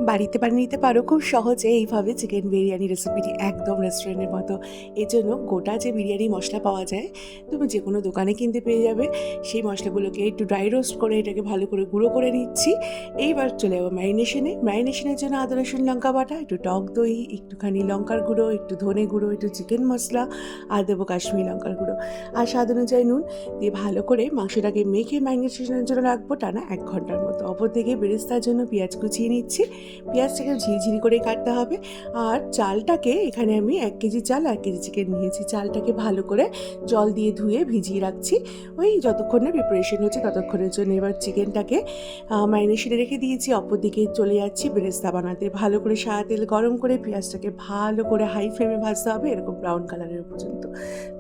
বাড়িতে বানিয়ে নিতে পারো খুব সহজে এইভাবে চিকেন বিরিয়ানি রেসিপিটি একদম রেস্টুরেন্টের মতো। এই জন্য গোটা যে বিরিয়ানি মশলা পাওয়া যায়, তুমি যে কোনো দোকানে কিনতে পেয়ে যাবে। সেই মশলাগুলোকে একটু ড্রাই রোস্ট করে এটাকে ভালো করে গুঁড়ো করে নিচ্ছি। এইবার চলে যাবো ম্যারিনেশনের জন্য আদা রসুন লঙ্কা বাটা, একটু টক দই, একটুখানি লঙ্কার গুঁড়ো, একটু ধনে গুঁড়ো, একটু চিকেন মশলা, আর দেবো কাশ্মীরি লঙ্কার গুঁড়ো, আর স্বাদ অনুযায়ী নুন দিয়ে ভালো করে মাংসটাকে মেখে ম্যারিনেশনের জন্য রাখবো টানা 1 ঘন্টার মতো। অপর দিকে বেরেস্তার জন্য পেঁয়াজ কুচিয়ে নিচ্ছি। পেঁয়াজটাকে ঝিরিঝিরি করে কাটতে হবে। আর চালটাকে এখানে আমি 1 কেজি চাল 1 কেজি চিকেন নিয়েছি। চালটাকে ভালো করে জল দিয়ে ধুয়ে ভিজিয়ে রাখছি। ওই যতক্ষণ না প্রিপারেশন হচ্ছে ততক্ষণের জন্য। এবার চিকেনটাকে ম্যারিনেশনে রেখে দিয়েছি। অপর দিকে চলে যাচ্ছি বেরেস্তা বানাতে। ভালো করে সাদা তেল গরম করে পেঁয়াজটাকে ভালো করে হাই ফ্লেমে ভাজতে হবে, এরকম ব্রাউন কালারের পর্যন্ত।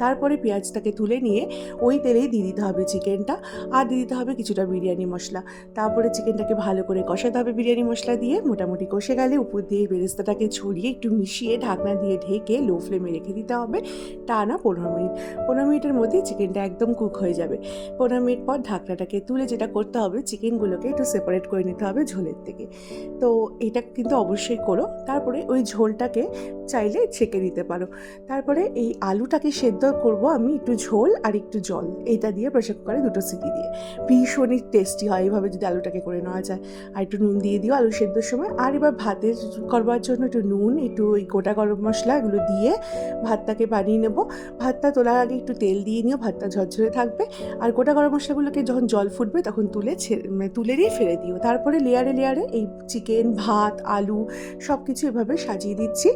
তারপরে পেঁয়াজটাকে তুলে নিয়ে ওই তেলেই দিয়ে দিতে হবে চিকেনটা, আর দিয়ে দিতে হবে কিছুটা বিরিয়ানি মশলা। তারপরে চিকেনটাকে ভালো করে কষাতে হবে বিরিয়ানি মশলা দিয়ে। মোটামুটি কষে গেলে উপর দিয়ে বেরেস্তাটাকে ছড়িয়ে একটু মিশিয়ে ঢাকনা দিয়ে ঢেকে লো ফ্লেমে রেখে দিতে হবে টানা 15 মিনিট। 15 মিনিটের মধ্যে চিকেনটা একদম কুক হয়ে যাবে। 15 মিনিট পর ঢাকনাটাকে তুলে যেটা করতে হবে, চিকেনগুলোকে একটু সেপারেট করে নিতে হবে ঝোলের থেকে। তো এটা কিন্তু অবশ্যই করো। তারপরে ওই ঝোলটাকে চাইলে ছেঁকে দিতে পারো। তারপরে এই আলুটাকে সেদ্ধ করব আমি একটু ঝোল আর একটু জল, এইটা দিয়ে প্রেসার কুকারে 2টো সিটি দিয়ে। ভীষণই টেস্টি হয় এইভাবে যদি আলুটাকে করে নেওয়া যায়। আর একটু নুন দিয়ে দিও আলু সেদ্ধর সময়। আর এবার ভাতের করবার জন্য একটু নুন, একটু ওই গোটা গরম মশলা এগুলো দিয়ে ভাতটাকে বানিয়ে নেব। ভাতটা তোলার আগে একটু তেল দিয়ে নিও, ভাতটা ঝরঝরে থাকবে। আর গোটা গরম মশলাগুলোকে যখন জল ফুটবে তখন তুলে দিয়ে ফেলে দিও। তারপরে লেয়ারে লেয়ারে এই চিকেন, ভাত, আলু সব কিছু এভাবে সাজিয়ে দিচ্ছি।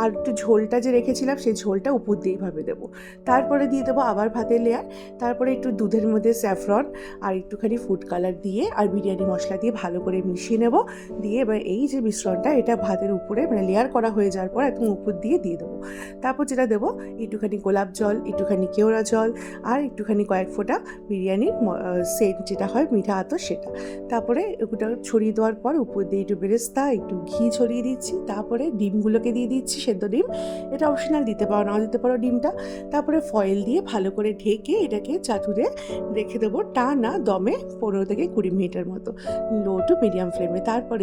আর একটু ঝোলটা যে রেখেছিলাম সেই ঝোলটা উপর দিয়ে এইভাবে দেবো। তারপরে দিয়ে দেবো আবার ভাতের লেয়ার। তারপরে একটু দুধের মধ্যে স্যাফরন আর একটুখানি ফুড কালার দিয়ে আর বিরিয়ানি মশলা দিয়ে ভালো করে মিশিয়ে নেব। দিয়ে এবার এই যে মিশ্রণটা এটা ভাতের উপরে মানে লেয়ার করা হয়ে যাওয়ার পর একদম উপর দিয়ে দেবো। তারপর যেটা দেবো একটুখানি গোলাপ জল, একটুখানি কেওড়া জল, আর একটুখানি কয়েক ফোঁটা বিরিয়ানির সেন্ট যেটা হয় মিঠা আতর সেটা। তারপরে ওটা ছড়িয়ে দেওয়ার পর উপর দিয়ে একটু বেরেস্তা, একটু ঘি ছড়িয়ে দিচ্ছি। তারপরে ডিমগুলোকে দিয়ে দিচ্ছি, সেদ্ধ ডিম। এটা অপশনাল, দিতে পারো নাও দিতে পারো ডিমটা। তারপরে ফয়েল দিয়ে ভালো করে ঢেকে এটাকে চাটুরে রেখে দেবো টানা দমে 15 থেকে 20 মিনিটের মতো, লো টু মিডিয়াম ফ্লেমে। তারপরে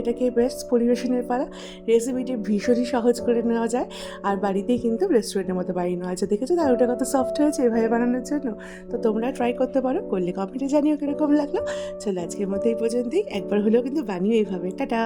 এটাকে বেশ পরিবেশনের পালা। রেসিপিটি ভীষণই সহজ করে নেওয়া যায়, আর বাড়িতেই কিন্তু রেস্টুরেন্টের মতো বানিয়ে নেওয়া যায়। দেখেছো তার ওটা কত সফট হয়েছে এভাবে বানানোর জন্য। তো তোমরা ট্রাই করতে পারো, করলে কমেন্টে জানিও কীরকম লাগলো। চলো আজকের মতো এই পর্যন্তই। একবার হলেও কিন্তু বানিও এইভাবে। টাটা।